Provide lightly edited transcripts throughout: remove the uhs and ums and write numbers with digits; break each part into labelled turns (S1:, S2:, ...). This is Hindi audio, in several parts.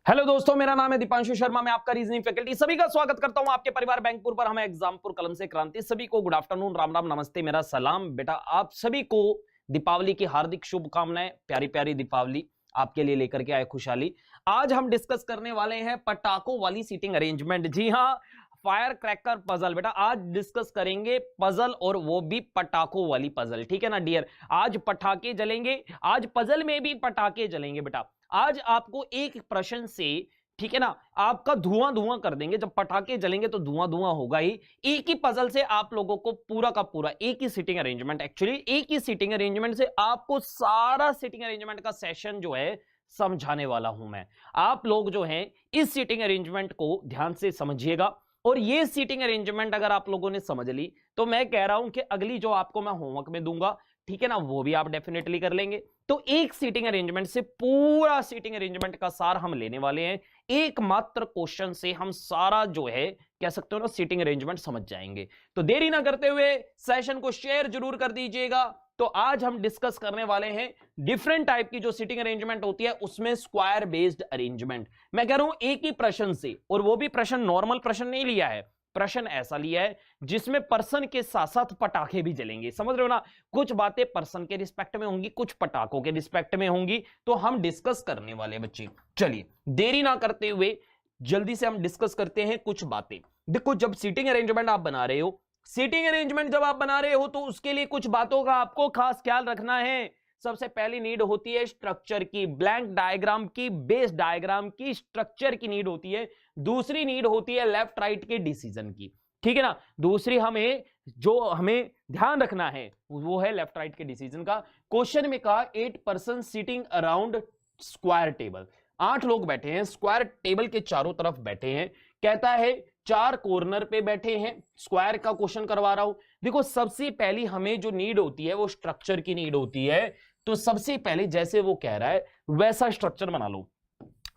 S1: हेलो दोस्तों, मेरा नाम है दीपांशु शर्मा। मैं आपका रीजनिंग फैकल्टी सभी का स्वागत करता हूं आपके परिवार बैंकपुर पर। हमें एग्जामपुर कलम से क्रांति। सभी को गुड आफ्टरनून, राम राम, नमस्ते, मेरा सलाम। बेटा आप सभी को दीपावली की हार्दिक शुभकामनाएं। प्यारी प्यारी दीपावली आपके लिए लेकर के आए खुशहाली। आज हम डिस्कस करने वाले हैं पटाखों वाली सीटिंग अरेंजमेंट। जी हाँ, फायर क्रैकर पजल। बेटा आज डिस्कस करेंगे पजल, और वो भी पटाखों वाली पजल। ठीक है ना डियर, आज पटाखे जलेंगे, आज पजल में भी पटाखे जलेंगे। बेटा आज आपको एक प्रश्न से, ठीक है ना, आपका धुआं धुआं कर देंगे। जब पटाखे जलेंगे तो धुआं धुआं होगा ही। एक ही पजल से आप लोगों को पूरा का पूरा, एक ही सीटिंग अरेंजमेंट, एक्चुअली एक ही सीटिंग अरेंजमेंट से आपको सारा सीटिंग अरेंजमेंट का सेशन जो है समझाने वाला हूं मैं। आप लोग जो हैं इस सीटिंग अरेंजमेंट को ध्यान से समझिएगा, और ये सीटिंग अरेंजमेंट अगर आप लोगों ने समझ ली तो मैं कह रहा हूं कि अगली जो आपको मैं होमवर्क में दूंगा, ठीक है ना, वो भी आप डेफिनेटली कर लेंगे। तो एक सीटिंग अरेंजमेंट से पूरा सीटिंग अरेंजमेंट का सार हम लेने वाले हैं। एकमात्र क्वेश्चन से हम सारा जो है कह सकते हो ना सीटिंग अरेंजमेंट समझ जाएंगे। तो देरी ना करते हुए सेशन को शेयर जरूर कर दीजिएगा। तो आज हम डिस्कस करने वाले हैं डिफरेंट टाइप की जो सीटिंग अरेंजमेंट होती है, उसमें स्क्वायर बेस्ड अरेंजमेंट। मैं कह रहा हूं एक ही प्रश्न से, और वो भी प्रश्न नॉर्मल प्रश्न नहीं लिया है, प्रश्न ऐसा लिया है जिसमें पर्सन के साथ साथ पटाखे भी जलेंगे। समझ रहे हो ना, कुछ बातें पर्सन के रिस्पेक्ट में होंगी, कुछ पटाखों के रिस्पेक्ट में होंगी। तो हम डिस्कस करने वाले बच्चे, चलिए देरी ना करते हुए जल्दी से हम डिस्कस करते हैं कुछ बातें। देखो, जब सीटिंग अरेंजमेंट आप बना रहे हो, सीटिंग अरेंजमेंट जब आप बना रहे हो तो उसके लिए कुछ बातों का आपको खास ख्याल रखना है। सबसे पहली नीड होती है स्ट्रक्चर की, ब्लैंक डायग्राम की, बेस डायग्राम की, स्ट्रक्चर की नीड होती है। दूसरी नीड होती है लेफ्ट राइट के डिसीजन की, ठीक है ना। दूसरी हमें जो हमें ध्यान रखना है वो है लेफ्ट राइट के डिसीजन का। क्वेश्चन में कहा 8 person sitting around square table. 8 लोग बैठे हैं, स्क्वायर टेबल के चारों तरफ बैठे हैं। कहता है 4 कॉर्नर पे बैठे हैं। स्क्वायर का क्वेश्चन करवा रहा हूं। देखो, सबसे पहली हमें जो नीड होती है वो स्ट्रक्चर की नीड होती है। तो सबसे पहले जैसे वो कह रहा है वैसा स्ट्रक्चर बना लो।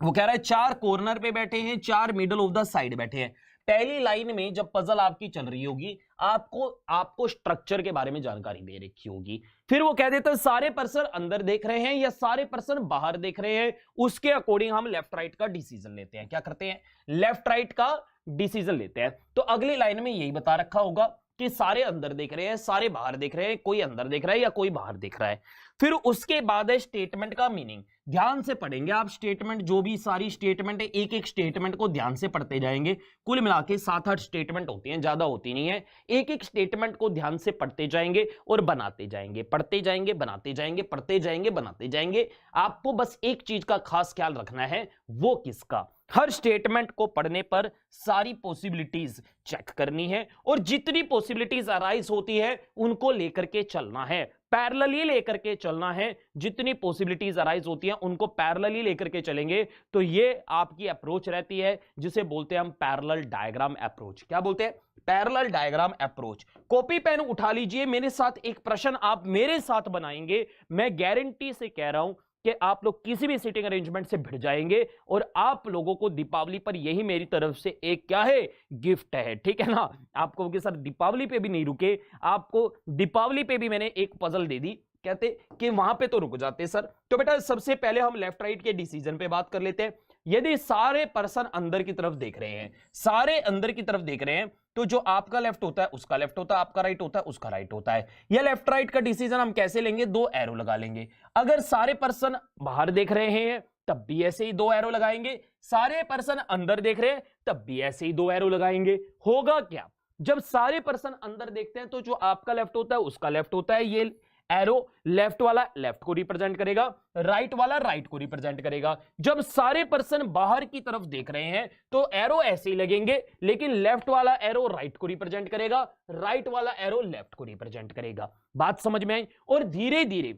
S1: वो कह रहा है 4 कॉर्नर पे बैठे हैं, 4 मिडल ऑफ द साइड बैठे हैं। पहली लाइन में जब पजल आपकी चल रही होगी, आपको स्ट्रक्चर के बारे में जानकारी दे रखी होगी। फिर वो कह देते हैं सारे पर्सन अंदर देख रहे हैं या सारे पर्सन बाहर देख रहे हैं, उसके अकॉर्डिंग हम लेफ्ट राइट का डिसीजन लेते हैं। क्या करते हैं? लेफ्ट राइट का डिसीजन लेते हैं। तो अगली लाइन में यही बता रखा होगा कि सारे अंदर देख रहे हैं, सारे बाहर देख रहे हैं, कोई अंदर देख रहा है या कोई बाहर देख रहा है। फिर उसके बाद है स्टेटमेंट का मीनिंग। ध्यान से पढ़ेंगे आप स्टेटमेंट, जो भी सारी स्टेटमेंट है, एक एक स्टेटमेंट को ध्यान से पढ़ते जाएंगे। कुल मिला के 7-8 स्टेटमेंट होती हैं, ज्यादा होती नहीं है। एक एक स्टेटमेंट को ध्यान से पढ़ते जाएंगे और बनाते जाएंगे, पढ़ते जाएंगे, बनाते जाएंगे, पढ़ते जाएंगे, बनाते जाएंगे। आपको बस एक चीज का खास ख्याल रखना है, वो किसका? हर स्टेटमेंट को पढ़ने पर सारी पॉसिबिलिटीज चेक करनी है, और जितनी पॉसिबिलिटीज अराइज होती है उनको लेकर के चलना है, पैरेलली लेकर के चलना है। जितनी पॉसिबिलिटीज अराइज होती हैं उनको पैरेलली लेकर के चलेंगे तो ये आपकी अप्रोच रहती है, जिसे बोलते हैं हम पैरेलल डायग्राम अप्रोच। क्या बोलते हैं? Parallel diagram approach. Copy pen उठा लीजिए, मेरे साथ एक प्रश्न आप मेरे साथ बनाएंगे। मैं गारंटी से कह रहा हूं कि आप लोग किसी भी सीटिंग अरेंजमेंट से भिड़ जाएंगे, और आप लोगों को दीपावली पर यही मेरी तरफ से एक क्या है, गिफ्ट है, ठीक है ना। आपको के सर दीपावली पे भी नहीं रुके, आपको दीपावली पे भी मैंने एक पजल दे दी, कहते कि वहां पे तो रुक जाते सर। तो बेटा सबसे पहले हम लेफ्ट राइट के डिसीजन पे बात कर लेते हैं। यदि सारे पर्सन अंदर की तरफ देख रहे हैं, सारे अंदर की तरफ देख रहे हैं, तो जो आपका लेफ्ट होता है उसका लेफ्ट होता है, आपका राइट होता है उसका राइट होता है। यह लेफ्ट राइट का डिसीजन हम कैसे लेंगे? 2 एरो लगा लेंगे। अगर सारे पर्सन बाहर देख रहे हैं तब भी ऐसे ही 2 एरो लगाएंगे, सारे पर्सन अंदर देख रहे हैं तब भी ऐसे ही 2 एरो लगाएंगे। होगा क्या? जब सारे पर्सन अंदर देखते हैं तो जो आपका लेफ्ट होता है उसका लेफ्ट होता है, ये एरो लेफ्ट वाला लेफ्ट को रिप्रेजेंट करेगा, राइट वाला राइट को रिप्रेजेंट करेगा। जब सारे पर्सन बाहर की तरफ देख रहे हैं तो एरो ऐसे ही लगेंगे, लेकिन लेफ्ट वाला एरो राइट को रिप्रेजेंट करेगा, राइट वाला एरो लेफ्ट को रिप्रेजेंट करेगा। बात समझ में आई? और धीरे धीरे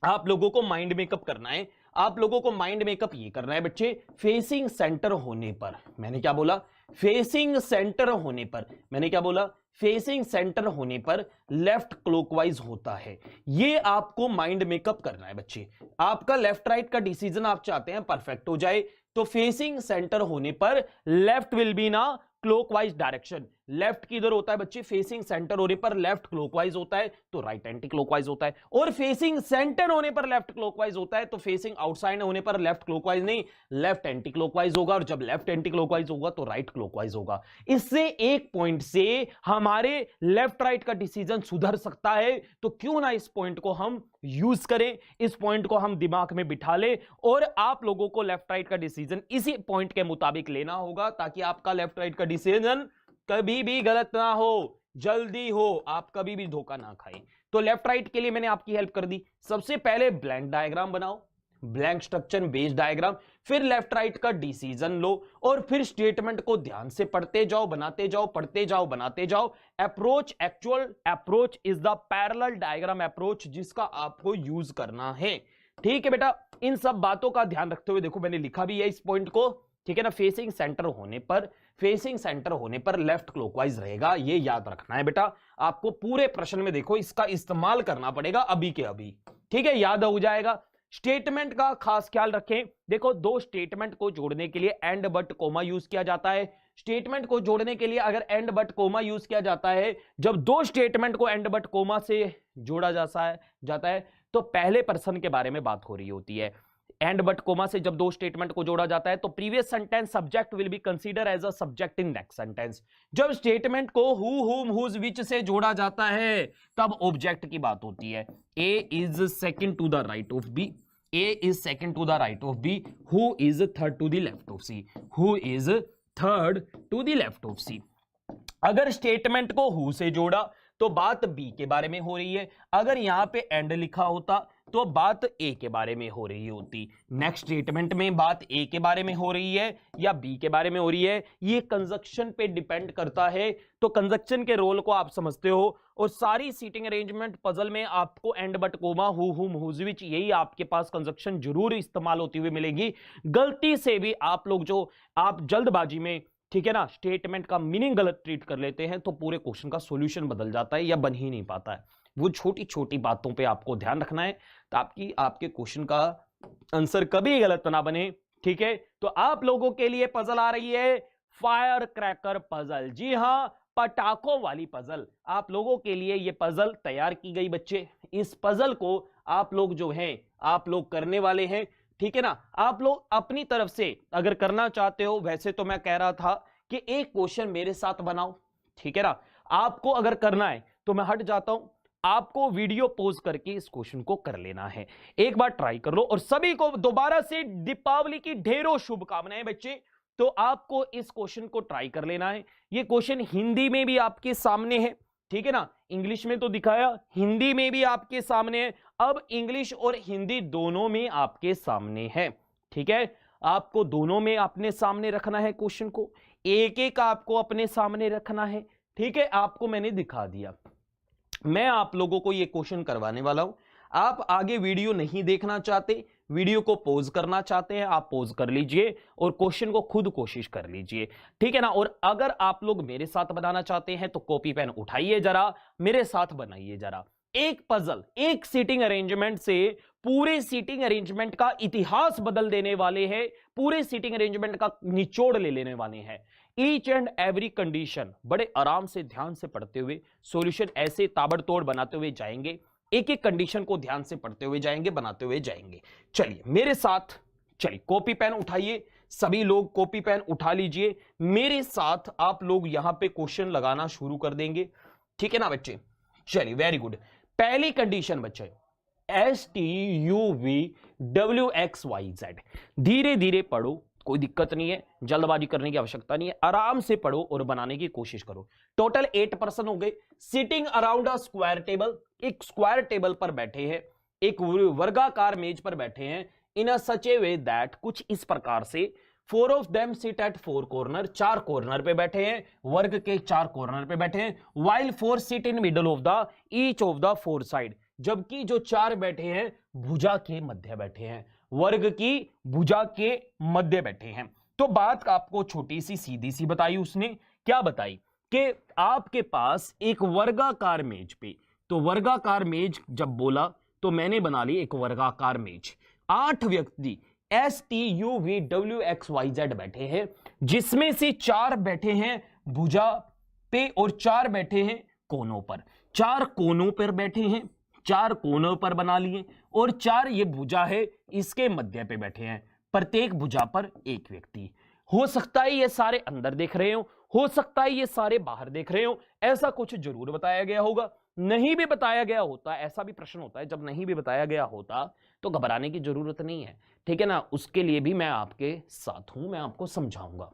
S1: आप लोगों को माइंड मेकअप करना है। आप लोगों को माइंड मेकअप ये करना है बच्चे, फेसिंग सेंटर होने पर। मैंने क्या बोला? फेसिंग सेंटर होने पर। मैंने क्या बोला? फेसिंग सेंटर होने पर लेफ्ट क्लॉकवाइज होता है। ये आपको माइंड मेकअप करना है बच्चे। आपका लेफ्ट राइट का डिसीजन आप चाहते हैं परफेक्ट हो जाए, तो फेसिंग सेंटर होने पर लेफ्ट विल बी ना क्लॉकवाइज डायरेक्शन, लेफ्ट किधर होता है बच्चे, फेसिंग सेंटर होने पर लेफ्ट क्लॉकवाइज होता है तो राइट एंटी क्लॉकवाइज होता है, और फेसिंग सेंटर होने पर लेफ्ट क्लॉकवाइज होता है तो फेसिंग आउटसाइड होने पर लेफ्ट क्लॉकवाइज नहीं, लेफ्ट एंटी क्लॉकवाइज होगा, और जब लेफ्ट एंटी क्लॉकवाइज होगा तो राइट क्लॉकवाइज होगा। इससे एक पॉइंट से हमारे लेफ्ट राइट का डिसीजन सुधर सकता है, तो क्यों ना इस पॉइंट को हम यूज करें, इस पॉइंट को हम दिमाग में बिठा ले, और आप लोगों को लेफ्ट राइट का डिसीजन इसी पॉइंट के मुताबिक लेना होगा, ताकि आपका लेफ्ट राइट का डिसीजन कभी भी गलत ना हो, जल्दी हो, आप कभी भी धोखा ना खाएं। तो लेफ्ट राइट के लिए मैंने आपकी हेल्प कर दी। सबसे पहले ब्लैंक डायग्राम बनाओ, ब्लैंक स्ट्रक्चर बेस्ड डायग्राम, फिर लेफ्ट राइट का डिसीजन लो, और फिर स्टेटमेंट को ध्यान से पढ़ते जाओ, बनाते जाओ, पढ़ते जाओ, बनाते जाओ। Approach, actual approach is the parallel diagram approach, जिसका आपको यूज करना है। ठीक है बेटा, इन सब बातों का ध्यान रखते हुए देखो मैंने लिखा भी है इस पॉइंट को, ठीक है ना। फेसिंग सेंटर होने पर लेफ्ट क्लॉकवाइज रहेगा, ये याद रखना है बेटा। आपको पूरे प्रश्न में देखो इसका इस्तेमाल करना पड़ेगा अभी के अभी, ठीक है, याद हो जाएगा। स्टेटमेंट का खास ख्याल रखें। देखो, दो स्टेटमेंट को जोड़ने के लिए एंड बट कोमा यूज किया जाता है। स्टेटमेंट को जोड़ने के लिए अगर एंड बट कोमा यूज किया जाता है, जब दो स्टेटमेंट को एंड बट कोमा से जोड़ा जाता है तो पहले पर्सन के बारे में बात हो रही होती है। एंड बट कोमा से जब दो स्टेटमेंट को जोड़ा जाता है तो previous sentence subject will be consider as a subject in next sentence. जब स्टेटमेंट को हु, हुम, हुज, विच से जोड़ा जाता है तब ऑब्जेक्ट की बात होती है। A is second to the right of B, A is second to the right of B, who is third to the left of C, who is third to the left of C. अगर स्टेटमेंट को हु से जोड़ा तो बात बी के बारे में हो रही है, अगर यहां पे एंड लिखा होता तो बात ए के बारे में हो रही होती। नेक्स्ट स्टेटमेंट में बात ए के बारे में हो रही है या बी के बारे में हो रही है, ये कंजक्शन पे डिपेंड करता है। तो कंजक्शन के रोल को आप समझते हो, और सारी सीटिंग अरेंजमेंट पजल में आपको and but coma, who, whom, whose, विच, यही आपके पास कंजक्शन जरूर इस्तेमाल होती हुई मिलेगी। गलती से भी आप लोग आप जल्दबाजी में, ठीक है ना, स्टेटमेंट का मीनिंग गलत ट्रीट कर लेते हैं तो पूरे क्वेश्चन का सॉल्यूशन बदल जाता है या बन ही नहीं पाता है। वो छोटी छोटी बातों पे आपको ध्यान रखना है ताकि आपके क्वेश्चन का आंसर कभी गलत ना बने, ठीक है। तो आप लोगों के लिए पजल आ रही है फायर क्रैकर पजल, जी हां, पटाखों वाली पजल। आप लोगों के लिए ये पजल तैयार की गई बच्चे। इस पजल को आप लोग जो है आप लोग करने वाले हैं, ठीक है ना। आप लोग अपनी तरफ से अगर करना चाहते हो, वैसे तो मैं कह रहा था कि एक क्वेश्चन मेरे साथ बनाओ, ठीक है ना। आपको अगर करना है तो मैं हट जाता हूं, आपको वीडियो पॉज करके इस क्वेश्चन को कर लेना है। एक बार ट्राई कर लो, और सभी को दोबारा से दीपावली की ढेरों शुभकामनाएं बच्चे। तो आपको इस क्वेश्चन को ट्राई कर लेना है। ये क्वेश्चन हिंदी में भी आपके सामने है, ठीक है ना। इंग्लिश में तो दिखाया, हिंदी में भी आपके सामने है। अब इंग्लिश और हिंदी दोनों में आपके सामने है, ठीक है। आपको दोनों में अपने सामने रखना है क्वेश्चन को, एक एक आपको अपने सामने रखना है, ठीक है। आपको मैंने दिखा दिया, मैं आप लोगों को ये क्वेश्चन करवाने वाला हूं। आप आगे वीडियो नहीं देखना चाहते, वीडियो को पॉज करना चाहते हैं, आप पॉज कर लीजिए और क्वेश्चन को खुद कोशिश कर लीजिए, ठीक है ना। और अगर आप लोग मेरे साथ बनाना चाहते हैं तो कॉपी पेन उठाइए, जरा मेरे साथ बनाइए जरा। एक पजल, एक सीटिंग अरेंजमेंट से पूरे सीटिंग अरेंजमेंट का इतिहास बदल देने वाले हैं, पूरे सीटिंग अरेंजमेंट का निचोड़ ले लेने वाले हैं। ईच एंड एवरी कंडीशन बड़े आराम से ध्यान से पढ़ते हुए सॉल्यूशन ऐसे ताबड़तोड़ बनाते हुए जाएंगे, एक एक कंडीशन को ध्यान से पढ़ते हुए जाएंगे, बनाते हुए जाएंगे। चलिए मेरे साथ, चलिए कॉपी पेन उठाइए, सभी लोग कॉपी पेन उठा लीजिए, मेरे साथ आप लोग यहां पे क्वेश्चन लगाना शुरू कर देंगे, ठीक है ना बच्चे। चलिए वेरी गुड। पहली कंडीशन बच्चे, STUVWXYZ, धीरे धीरे पढ़ो, कोई दिक्कत नहीं है, जल्दबाजी करने की आवश्यकता नहीं है, आराम से पढ़ो और बनाने की कोशिश करो। टोटल 8 पर्सन हो गए, sitting around a square table, एक स्क्वायर टेबल पर बैठे हैं, एक वर्गाकार मेज पर बैठे हैं, इन अ सच ए वे दैट, कुछ इस प्रकार से, 4 of them sit at 4 corner, 4 corner पे बैठे हैं, वर्ग के 4 कॉर्नर पे बैठे हैं, while 4 sit in middle of the each of the 4 side, जबकि जो 4 बैठे हैं भुजा के मध्य बैठे हैं, वर्ग की भुजा के मध्य बैठे हैं। तो बात आपको छोटी सी सीधी सी बताई उसने, क्या बताई कि आपके पास एक वर्गाकार मेज पे, तो वर्गाकार मेज जब बोला तो मैंने बना ली एक वर्गाकार मेज, 8 व्यक्ति STUVWXYZ बैठे हैं, जिसमें से 4 बैठे हैं भुजा पे और 4 बैठे हैं कोनों पर। 4 कोनों पर बैठे हैं, 4 कोनों पर बना लिए, और 4 ये भुजा है इसके मध्य पे बैठे हैं। प्रत्येक भुजा पर एक व्यक्ति। हो सकता है ये सारे अंदर देख रहे हो सकता है ये सारे बाहर देख रहे हो, ऐसा कुछ जरूर बताया गया होगा। नहीं भी बताया गया होता, ऐसा भी प्रश्न होता है, जब नहीं भी बताया गया होता तो घबराने की जरूरत नहीं है, ठीक है ना। उसके लिए भी मैं आपके साथ हूं, मैं आपको समझाऊंगा।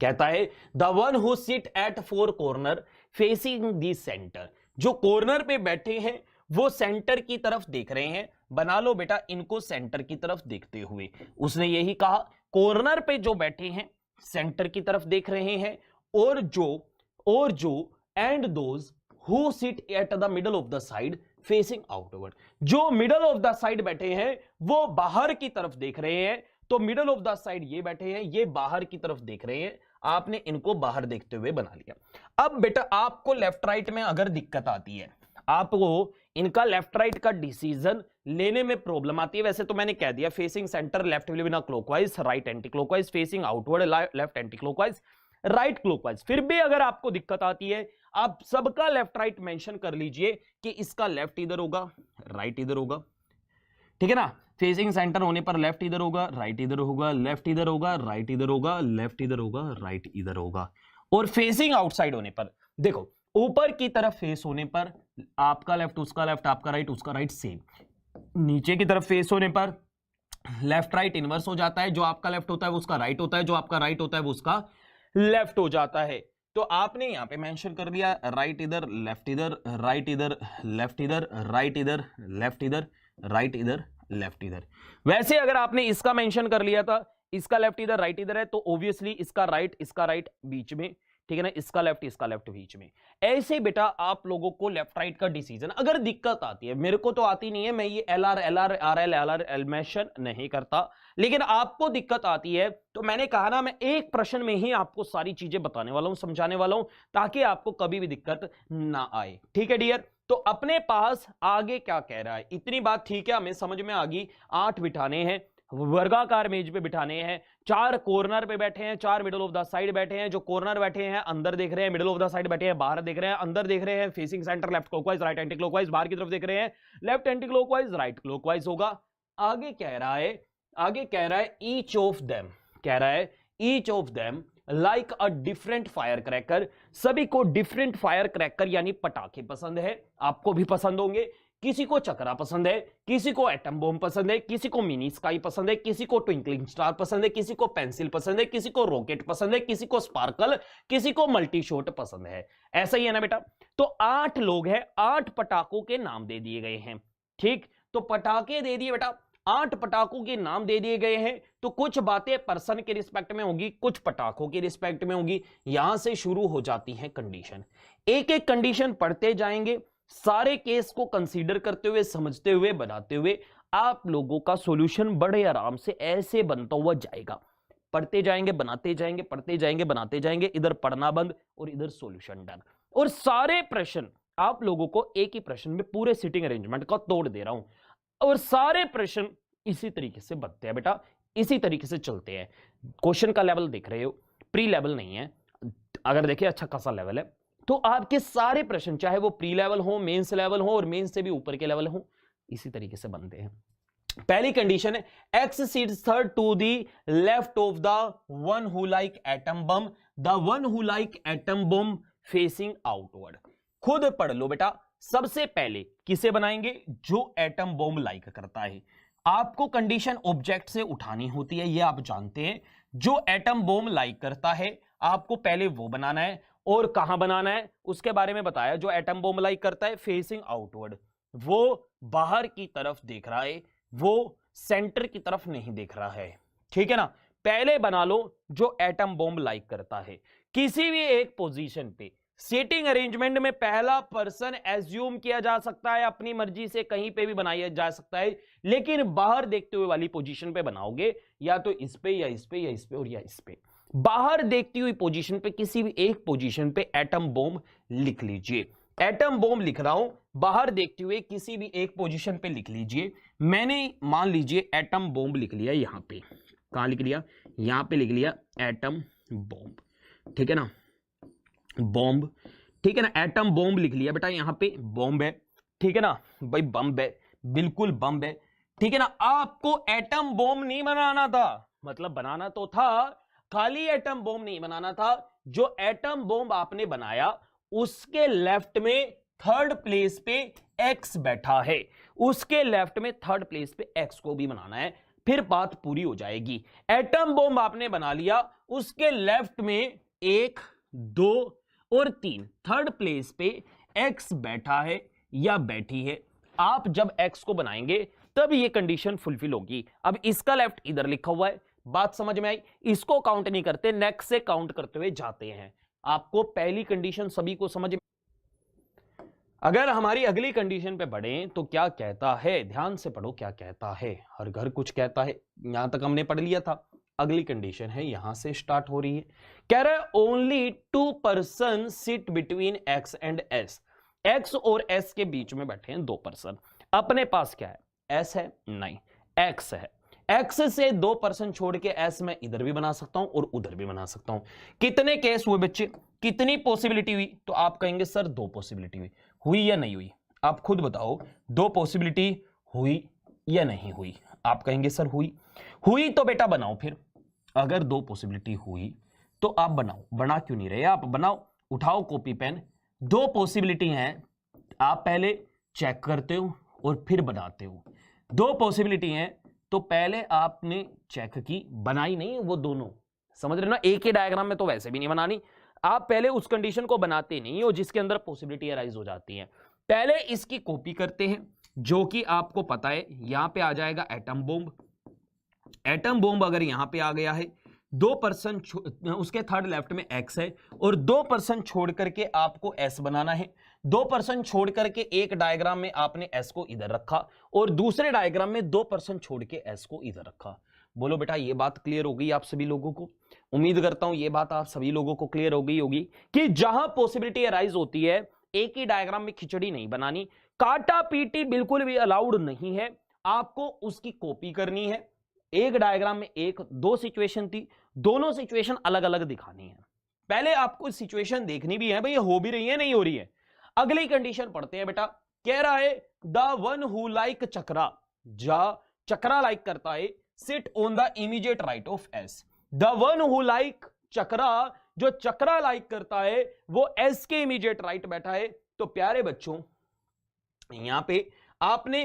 S1: कहता है the one who sit at 4 corner facing the centre, जो कॉर्नर पे बैठे हैं वो सेंटर की तरफ देख रहे हैं। बना लो बेटा इनको सेंटर की तरफ देखते हुए। उसने यही कहा कॉर्नर पे जो बैठे हैं सेंटर की तरफ देख रहे हैं, और जो and those who sit at the middle of the side facing outward, जो मिडल ऑफ द साइड बैठे हैं वो बाहर की तरफ देख रहे हैं। तो मिडल ऑफ द साइड ये बैठे हैं, ये बाहर की तरफ देख रहे हैं, आपने इनको बाहर देखते हुए बना लिया। अब बेटा आपको लेफ्ट राइट में अगर दिक्कत आती है, आपको इनका लेफ्ट राइट का डिसीजन लेने में प्रॉब्लम आती है, वैसे तो मैंने कह दिया facing centre left will be ना clockwise, right anti clockwise, facing outward left anti clockwise, right clockwise. फिर भी अगर आपको दिक्कत आती है, आप सबका लेफ्ट राइट मेंशन कर लीजिए कि इसका लेफ्ट इधर होगा, राइट इधर होगा, ठीक है ना। फेसिंग सेंटर होने पर लेफ्ट इधर होगा, राइट इधर होगा, लेफ्ट इधर होगा, राइट इधर होगा, लेफ्ट इधर होगा, राइट इधर होगा। और फेसिंग आउटसाइड होने पर देखो, ऊपर की तरफ फेस होने पर आपका लेफ्ट उसका लेफ्ट, आपका राइट उसका राइट सेम। नीचे की तरफ फेस होने पर लेफ्ट राइट इनवर्स हो जाता है, जो आपका लेफ्ट होता है वो उसका राइट होता है, जो आपका राइट होता है वो उसका लेफ्ट हो जाता है। तो आपने यहां पे मेंशन कर दिया राइट इधर, लेफ्ट इधर, राइट इधर, लेफ्ट इधर, राइट इधर, लेफ्ट इधर, राइट इधर, लेफ्ट इधर। वैसे अगर आपने इसका मेंशन कर लिया था, इसका लेफ्ट इधर राइट इधर है, तो ऑब्वियसली इसका राइट बीच में, ठीक है ना, इसका लेफ्ट बीच में। ऐसे बेटा आप लोगों को लेफ्ट राइट का डिसीजन अगर दिक्कत आती है, मेरे को तो आती नहीं है, मैं ये एल आर एलमेशन नहीं करता, लेकिन आपको दिक्कत आती है तो मैंने कहा ना, मैं एक प्रश्न में ही आपको सारी चीजें बताने वाला हूं, समझाने वाला हूं, ताकि आपको कभी भी दिक्कत ना आए, ठीक है डियर। तो अपने पास आगे क्या कह रहा है, इतनी बात ठीक है, हमें समझ में आ गई। 8 बिठाने हैं, वर्गाकार मेज पे बिठाने हैं, 4 कॉर्नर पे बैठे हैं, 4 मिडल ऑफ द साइड बैठे हैं। जो कॉर्नर बैठे हैं अंदर देख रहे हैं, मिडल ऑफ द साइड बैठे हैं बाहर देख रहे हैं, अंदर देख रहे हैं facing centre left clockwise, right anti clockwise, बाहर की तरफ देख रहे हैं left anti clockwise, right clockwise होगा। आगे कह रहा है ईच ऑफ देम, कह रहा है each of them like a different fire cracker, सभी को डिफरेंट फायर क्रैकर यानी पटाखे पसंद है, आपको भी पसंद होंगे। किसी को चक्रा पसंद है, किसी को एटम बॉम्ब पसंद है, किसी को मिनी स्काई पसंद है, किसी को ट्विंकलिंग स्टार पसंद है, किसी को पेंसिल पसंद है, किसी को रॉकेट पसंद है, किसी को स्पार्कल, किसी को मल्टी शॉट पसंद है। ऐसा ही है ना बेटा। तो 8 लोग हैं, 8 पटाखों के नाम दे दिए गए हैं, ठीक। तो पटाखे दे दिए बेटा, 8 पटाखों के नाम दे दिए गए हैं। तो कुछ बातें पर्सन के रिस्पेक्ट में होगी, कुछ पटाखों के रिस्पेक्ट में होगी। यहां से शुरू हो जाती है कंडीशन, एक एक कंडीशन पढ़ते जाएंगे, सारे केस को कंसीडर करते हुए, समझते हुए, बनाते हुए आप लोगों का सॉल्यूशन बड़े आराम से ऐसे बनता हुआ जाएगा। पढ़ते जाएंगे, बनाते जाएंगे, पढ़ते जाएंगे, बनाते जाएंगे, इधर पढ़ना बंद और इधर सॉल्यूशन डन। और सारे प्रश्न आप लोगों को एक ही प्रश्न में पूरे सिटिंग अरेंजमेंट का तोड़ दे रहा हूं, और सारे प्रश्न इसी तरीके से बनते हैं बेटा, इसी तरीके से चलते हैं। क्वेश्चन का लेवल देख रहे हो, प्री लेवल नहीं है, अगर देखिए अच्छा खासा लेवल है। तो आपके सारे प्रश्न चाहे वो प्री लेवल हो, मेंस लेवल हो, और मेंस से भी ऊपर के लेवल हो, इसी तरीके से बनते हैं। पहली कंडीशन है X sits third to the left of the one who like atom bomb, the one who like atom bomb facing outward. खुद पढ़ लो बेटा, सबसे पहले किसे बनाएंगे, जो एटम बम लाइक करता है। आपको कंडीशन ऑब्जेक्ट से उठानी होती है, ये आप जानते हैं। जो एटम बम लाइक करता है आपको पहले वो बनाना है, और कहां बनाना है उसके बारे में बताया। जो एटम बॉम्ब लाइक करता है फेसिंग आउटवर्ड, वो बाहर की तरफ देख रहा है, वो सेंटर की तरफ नहीं देख रहा है, ठीक है ना। पहले बना लो जो एटम बॉम्ब लाइक करता है। किसी भी एक पोजीशन पे सीटिंग अरेंजमेंट में पहला पर्सन एज्यूम किया जा सकता है, अपनी मर्जी से कहीं पे भी बनाया जा सकता है, लेकिन बाहर देखते हुए वाली पोजीशन पे बनाओगे, या तो इस पे या इस पे या इस पे और या इस पे। बाहर देखती हुई पोजीशन पे किसी भी एक पोजीशन पे एटम बॉम्ब लिख लीजिए। एटम बॉम्ब लिख रहा हूं, बाहर देखते हुए किसी भी एक पोजीशन पे लिख लीजिए। मैंने मान लीजिए एटम बॉम्ब लिख लिया, यहां पे कहां लिख लिया, यहां पे लिख लिया एटम बॉम्ब, ठीक है ना। बॉम्ब, ठीक है ना, एटम बॉम्ब लिख लिया बेटा, यहां पे बॉम्ब है, ठीक है ना भाई, बम है, बिल्कुल बम है, ठीक है ना। आपको एटम बॉम्ब नहीं बनाना था, मतलब बनाना तो था, खाली एटम बॉम्ब नहीं बनाना था। जो एटम बॉम्ब आपने बनाया उसके लेफ्ट में थर्ड प्लेस पे एक्स बैठा है, उसके लेफ्ट में थर्ड प्लेस पे एक्स को भी बनाना है, फिर बात पूरी हो जाएगी। एटम बॉम्ब आपने बना लिया, उसके लेफ्ट में 1 2 और 3 थर्ड प्लेस पे एक्स बैठा है या बैठी है। आप जब एक्स को बनाएंगे तब ये कंडीशन फुलफिल होगी। अब इसका लेफ्ट इधर लिखा हुआ है, बात समझ में आई। इसको काउंट नहीं करते, नेक्स्ट से काउंट करते हुए जाते हैं। आपको पहली कंडीशन सभी को समझ में, अगर हमारी अगली कंडीशन पे बढ़े तो क्या कहता है, ध्यान से पढ़ो क्या कहता है, हर घर कुछ कहता है, यहां तक हमने पढ़ लिया था। अगली कंडीशन है, यहां से स्टार्ट हो रही है, कह रहा है only 2 person sit between x and S. X और एस के बीच में बैठे हैं 2 पर्सन। अपने पास क्या है, एस है नहीं, एक्स है। एक्स से 2 पर्सन छोड़ के एस में इधर भी बना सकता हूं और उधर भी बना सकता हूं। कितने केस हुए बच्चे, कितनी पॉसिबिलिटी हुई, तो आप कहेंगे सर 2 पॉसिबिलिटी हुई या नहीं हुई। आप खुद बताओ, 2 पॉसिबिलिटी हुई या नहीं हुई। आप कहेंगे सर हुई। हुई तो बेटा बनाओ फिर, अगर 2 पॉसिबिलिटी हुई तो आप बनाओ। बना क्यों नहीं रहे, आप बनाओ, उठाओ कॉपी पेन। 2 पॉसिबिलिटी हैं, आप पहले चेक करते हो और फिर बनाते हो। 2 पॉसिबिलिटी हैं तो पहले आपने चेक की, बनाई नहीं वो दोनों, समझ रहे हो ना। एक ही डायग्राम में तो वैसे भी नहीं बनानी, आप पहले उस कंडीशन को बनाते नहीं हो जिसके अंदर पॉसिबिलिटी अराइज हो जाती है। पहले इसकी कॉपी करते हैं, जो कि आपको पता है यहां पे आ जाएगा एटम बॉम्ब। एटम बॉम्ब अगर यहां पे आ गया है, 2 पर्सन उसके थर्ड लेफ्ट में एक्स है और 2 पर्सन छोड़ करके आपको एस बनाना है। 2 पर्सन छोड़ करके एक डायग्राम में आपने एस को इधर रखा और दूसरे डायग्राम में 2 पर्सन छोड़ के एस को इधर रखा। बोलो बेटा ये बात क्लियर हो गई आप सभी लोगों को। उम्मीद करता हूं ये बात आप सभी लोगों को क्लियर हो गई होगी कि जहां पॉसिबिलिटी अराइज होती है एक ही डायग्राम में खिचड़ी नहीं बनानी, काटा पीटी बिल्कुल भी अलाउड नहीं है। आपको उसकी कॉपी करनी है। एक डायग्राम में 1 2 सिचुएशन थी, दोनों सिचुएशन अलग अलग दिखानी है। पहले आपको सिचुएशन देखनी भी है भाई, ये हो भी रही है नहीं हो रही है। अगली कंडीशन पढ़ते हैं बेटा, कह रहा है the one who like chakra, जा चक्रा लाइक करता है, sit on the immediate right of S. The one who like chakra, जो चक्रा लाइक करता है वो एस के इमीडिएट राइट बैठा है। तो प्यारे बच्चों यहां पे आपने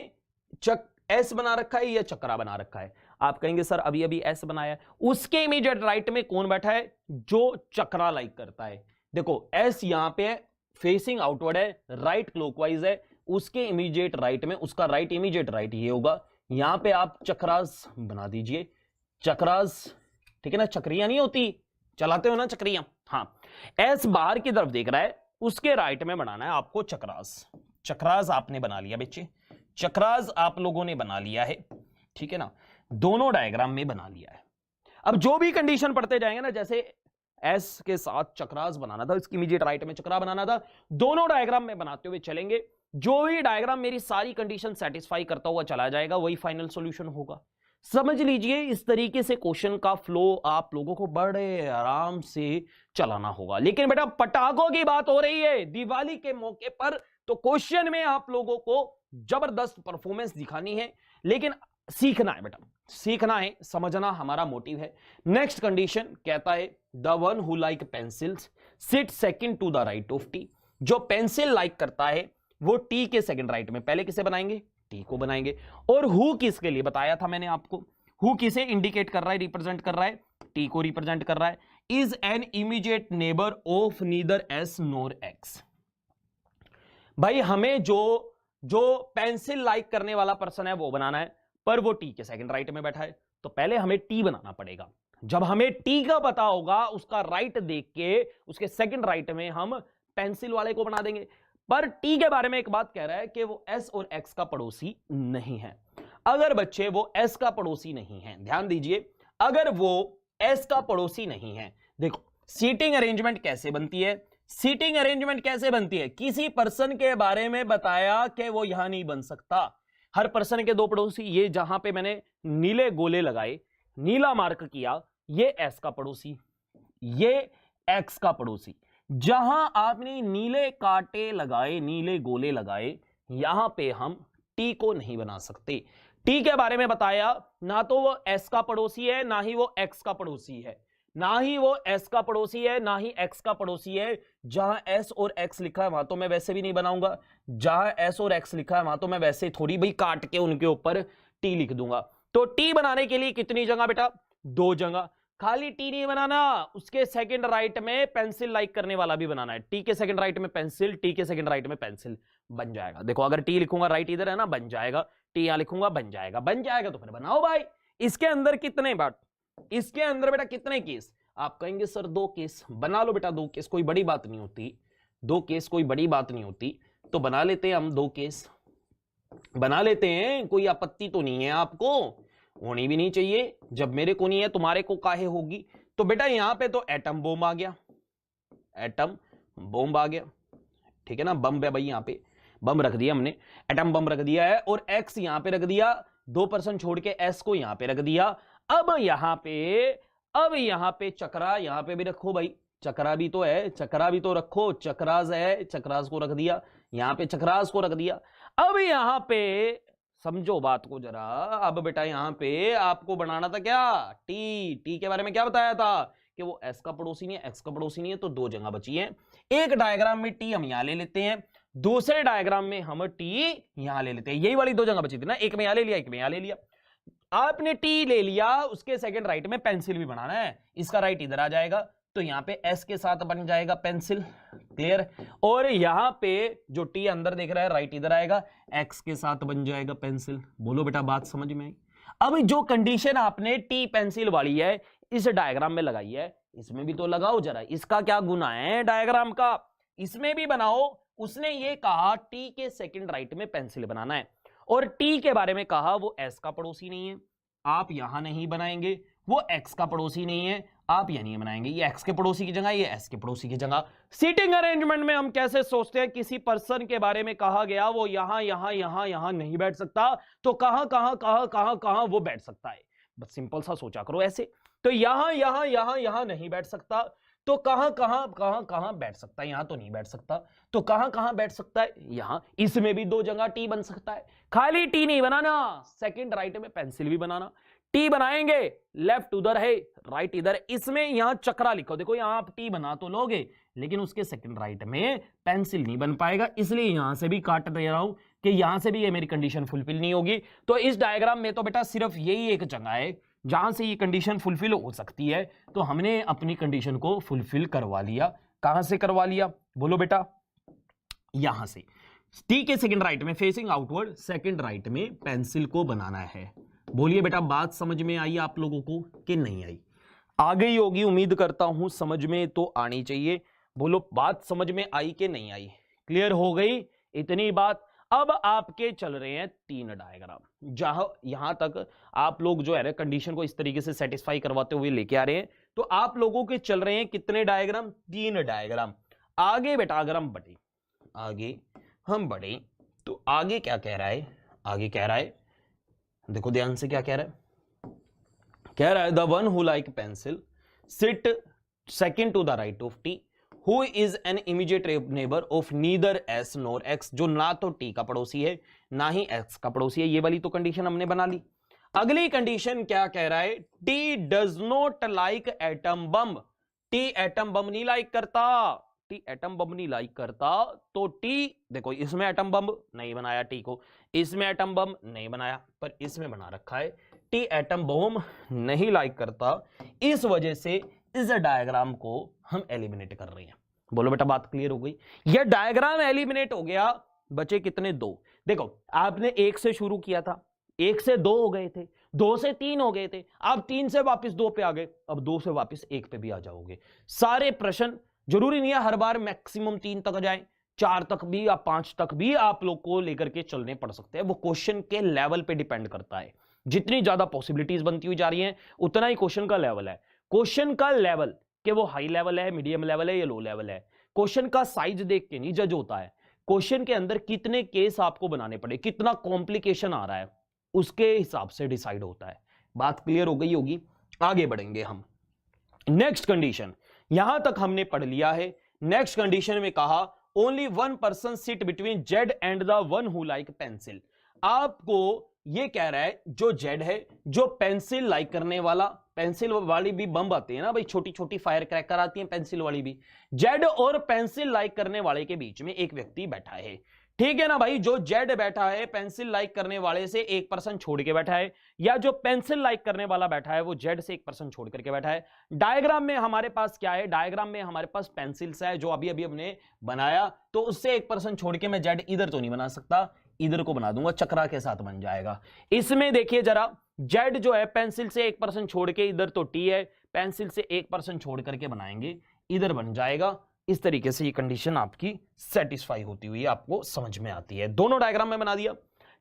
S1: एस बना रखा है या चक्रा बना रखा है। आप कहेंगे सर अभी अभी एस बनाया है, उसके इमीडिएट राइट में कौन बैठा है, जो चक्रा लाइक करता है। देखो एस यहां पे फेसिंग आउटवर्ड है, राइट क्लॉकवाइज है, उसके इमीडिएट राइट में उसका राइट इमीडिएट राइट ये होगा। यहां पे आप चक्रास बना दीजिए, चक्रास, ठीक है ना, चक्रियां नहीं होती, चलाते हो ना चक्रियां, हाँ। एस बाहर की तरफ देख रहा है, उसके राइट में बनाना है आपको चक्रास। चक्रास आपने बना लिया बच्चे, चक्रास आप लोगों ने बना लिया है, ठीक है ना, दोनों डायग्राम में बना लिया है। अब जो भी कंडीशन पढ़ते जाएंगे ना, जैसे एस के साथ चक्रास बनाना था, इसकी इमीडिएट राइट में चक्रा बनाना था, दोनों डायग्राम में बनाते हुए चलेंगे। जो भी डायग्राम मेरी सारी कंडीशन सेटिस्फाई करता हुआ चला जाएगा वही फाइनल सॉल्यूशन होगा। समझ लीजिए इस तरीके से क्वेश्चन का फ्लो आप लोगों को बड़े आराम से चलाना होगा। लेकिन बेटा पटाखों की बात हो रही है दिवाली के मौके पर, तो क्वेश्चन में आप लोगों को जबरदस्त परफॉर्मेंस दिखानी है, लेकिन सीखना है बेटा, सीखना है, समझना हमारा मोटिव है। नेक्स्ट कंडीशन कहता है the one who like pencils sit second to the right of T. जो पेंसिल लाइक करता है वो टी के सेकंड राइट में, पहले किसे बनाएंगे, टी को बनाएंगे। और हु किसके लिए बताया था मैंने आपको, हु किसे इंडिकेट कर रहा है, रिप्रेजेंट कर रहा है, टी को रिप्रेजेंट कर रहा है। Is an immediate neighbour of neither S NOR x. भाई हमें जो पेंसिल लाइक करने वाला पर्सन है वो बनाना है, पर वो टी के सेकंड राइट में बैठा है, तो पहले हमें टी बनाना पड़ेगा। जब हमें टी का पता होगा उसका राइट देख के उसके सेकंड राइट में हम पेंसिल वाले को बना देंगे। पर टी के बारे में एक बात कह रहा है कि वो एस और एक्स का पड़ोसी नहीं है। अगर बच्चे वो एस का पड़ोसी नहीं है, ध्यान दीजिए, अगर वो एस का पड़ोसी नहीं है, देखो सीटिंग अरेंजमेंट कैसे बनती है, सीटिंग अरेंजमेंट कैसे बनती है, किसी पर्सन के बारे में बताया कि वो यहां नहीं बन सकता। हर पर्सन के 2 पड़ोसी, ये जहां पे मैंने नीले गोले लगाए, नीला मार्क किया, ये एस का पड़ोसी, ये एक्स का पड़ोसी, जहां आपने नीले कांटे लगाए, नीले गोले लगाए, यहां पे हम टी को नहीं बना सकते। टी के बारे में बताया, ना तो वो एस का पड़ोसी है, ना ही वो एक्स का पड़ोसी है, ना ही वो एस का पड़ोसी है, ना ही एक्स का पड़ोसी है। जहां एस और एक्स लिखा है वहां तो मैं वैसे भी नहीं बनाऊंगा, जहां एस और एक्स लिखा है वहां तो मैं वैसे थोड़ी भाई काट के उनके ऊपर टी लिख दूंगा। तो टी बनाने के लिए कितनी जगह बेटा? 2 जगह। खाली टी नहीं बनाना, उसके सेकंड राइट में पेंसिल लाइक करने वाला भी बनाना है। टी के सेकंड राइट में पेंसिल, टी के सेकंड राइट में पेंसिल, बन जाएगा। देखो अगर टी लिखूंगा राइट इधर है ना, बन जाएगा। टी यहां लिखूंगा बन जाएगा, बन जाएगा। तो फिर बनाओ भाई। इसके अंदर कितने बात, इसके अंदर बेटा कितने केस? आप कहेंगे सर 2 केस। बना लो बेटा 2 केस, कोई बड़ी बात नहीं होती। 2 केस कोई बड़ी बात नहीं होती, तो बना लेते हैं हम 2 केस, बना लेते हैं। कोई आपत्ति तो नहीं है आपको? होनी भी नहीं चाहिए। जब मेरे को नहीं है तुम्हारे को काहे होगी? तो बेटा यहां पे तो एटम बॉम्ब आ गया, एटम बॉम्ब आ गया, ठीक है ना। बम है भाई, यहां पे बम रख दिया हमने, एटम बम रख दिया है। और एक्स यहां पे रख दिया, 2% छोड़ के एस को यहां पे रख दिया। अब यहां पे चक्रा यहां पे भी रखो भाई, चक्रा भी तो है, चक्रा भी तो रखो। चक्रास है, चक्रास को रख दिया, यहां पे चक्रास को रख दिया। अब यहां पे समझो बात को जरा। अब बेटा यहां पे आपको बनाना था क्या? टी। टी के बारे में क्या बताया था कि वो एस का पड़ोसी नहीं है, एक्स का पड़ोसी नहीं है। तो 2 जगह बची है। एक डायग्राम में टी हम यहां ले लेते हैं, दूसरे डायग्राम में हम टी यहां ले लेते हैं। यही वाली 2 जगह बची थी ना, एक में यहां ले लिया, एक में यहां ले लिया। आपने टी ले लिया, उसके सेकंड राइट में पेंसिल भी बनाना है। इसका राइट इधर आ जाएगा, तो यहां पे एस के साथ बन जाएगा पेंसिल, क्लियर। और यहां पे जो टी अंदर देख रहा है राइट इधर आएगा, एक्स के साथ बन जाएगा पेंसिल। बोलो बेटा बात समझ में आई? अब जो कंडीशन आपने टी पेंसिल वाली है इस डायग्राम में लगाई है, इसमें भी तो लगाओ जरा। इसका क्या गुना है डायग्राम का? इसमें भी बनाओ। उसने ये कहा टी के सेकंड राइट में पेंसिल बनाना है, और टी के बारे में कहा वो एस का पड़ोसी नहीं है, आप यहां नहीं बनाएंगे। वो एक्स का पड़ोसी नहीं है, आप यहां नहीं बनाएंगे। ये एक्स के पड़ोसी की जगह, ये एस के पड़ोसी की जगह। सीटिंग अरेंजमेंट में हम कैसे सोचते हैं? किसी पर्सन के बारे में कहा गया वो यहां यहां यहां यहां नहीं बैठ सकता, तो कहां कहां कहां कहां कहां वो बैठ सकता है? बस सिंपल सा सोचा करो ऐसे। तो यहां यहां यहां यहां नहीं बैठ सकता, तो कहां कहां कहां कहां बैठ सकता है? यहां तो नहीं बैठ सकता, तो कहां कहां बैठ सकता है? यहां। इसमें भी 2 जगह टी बन सकता है। खाली टी नहीं बनाना, सेकंड राइट में पेंसिल भी बनाना। टी बनाएंगे, लेफ्ट उधर है, राइट इधर। इसमें यहां चक्रा लिखो। देखो यहां आप टी बना तो लोगे, लेकिन उसके सेकंड राइट में पेंसिल नहीं बन पाएगा, इसलिए यहां से भी काट दे रहा हूं कि यहां से भी ये मेरी कंडीशन फुलफिल नहीं होगी। तो इस डायग्राम में तो बेटा सिर्फ यही एक जगह है जहां से ये कंडीशन फुलफिल हो सकती है। तो हमने अपनी कंडीशन को फुलफिल करवा लिया। कहां से करवा लिया? बोलो बेटा, यहां से। टी के सेकंड राइट में फेसिंग आउटवर्ड, सेकंड राइट में पेंसिल को बनाना है। बोलिए बेटा बात समझ में आई आप लोगों को कि नहीं आई? आ गई होगी, उम्मीद करता हूं समझ में तो आनी चाहिए। बोलो बात समझ में आई कि नहीं आई? क्लियर हो गई इतनी बात? अब आपके चल रहे हैं 3 डायग्राम, जहां यहां तक आप लोग जो है ना कंडीशन को इस तरीके से सेटिस्फाई करवाते हुए लेके आ रहे हैं। तो आप लोगों के चल रहे हैं कितने डायग्राम? 3 डायग्राम। आगे बेटा अगर हम बढ़े, आगे हम बढ़े तो आगे क्या कह रहा है? आगे कह रहा है, देखो ध्यान से क्या कह रहा है। कह रहा है the one who like pencil sit second to the right of T, who is an immediate neighbour of neither S nor X, जो ना तो टी का पड़ोसी है ना ही एक्स का पड़ोसी है। ये वाली तो कंडीशन हमने बना ली। अगली कंडीशन क्या कह रहा है? T does not like atom bomb. T atom bomb नहीं लाइक करता, टी एटम बम नहीं लाइक करता। तो टी देखो इसमें एटम बम नहीं बनाया टी को, इसमें एटम बम नहीं बनाया, पर इसमें बना रखा है। टी एटम बम नहीं लाइक करता, इस वजह से इस डायग्राम को हम एलिमिनेट कर रहे हैं। बोलो बेटा बात क्लियर हो गई? यह डायग्राम एलिमिनेट हो गया, बचे कितने? 2। देखो आपने 1 से शुरू किया था, 1 से 2 हो गए थे, 2 से 3 हो गए थे, आप 3 से वापस 2 पे आ गए, अब 2 से वापस 1 पे भी आ जाओगे। सारे प्रश्न जरूरी नहीं है हर बार मैक्सिमम 3 तक जाए, 4 तक भी या 5 तक भी आप लोग को लेकर के चलने पड़ सकते हैं। वो क्वेश्चन के लेवल पे डिपेंड करता है। जितनी ज्यादा पॉसिबिलिटीज बनती हुई जा रही हैं उतना ही क्वेश्चन का लेवल है। क्वेश्चन का लेवल कि वो हाई लेवल है, मीडियम लेवल है या लो लेवल है, क्वेश्चन का साइज देख के नहीं जज होता है। क्वेश्चन के अंदर कितने केस आपको बनाने पड़े, कितना कॉम्प्लिकेशन आ रहा है, उसके हिसाब से डिसाइड होता है। बात क्लियर हो गई होगी? आगे बढ़ेंगे हम। नेक्स्ट कंडीशन, यहां तक हमने पढ़ लिया है। नेक्स्ट कंडीशन में कहा only one person sit between Z and the one who like pencil. आपको ये कह रहा है जो जेड है, जो पेंसिल लाइक करने वाला, पेंसिल वाली भी बम आती है ना भाई, छोटी छोटी फायर क्रैकर आती है पेंसिल वाली भी, जेड और पेंसिल लाइक करने वाले के बीच में एक व्यक्ति बैठा है, ठीक है ना भाई। जो जेड बैठा है पेंसिल लाइक करने वाले से 1% छोड़ के बैठा है, या जो पेंसिल लाइक करने वाला बैठा है वो जेड से 1% छोड़ करके बैठा है। डायग्राम में हमारे पास क्या है, डायग्राम में हमारे पास पेंसिल्स है जो अभी अभी हमने बनाया, तो उससे 1% छोड़ के मैं जेड इधर तो नहीं बना सकता, इधर को बना दूंगा, चक्रा के साथ बन जाएगा। इसमें देखिए जरा, जेड जो है पेंसिल से 1% छोड़ के इधर तो टी है, पेंसिल से 1% छोड़ करके बनाएंगे, इधर बन जाएगा। इस तरीके से ये कंडीशन आपकी सेटिस्फाई होती हुई आपको समझ में आती है। दोनों डायग्राम में बना दिया,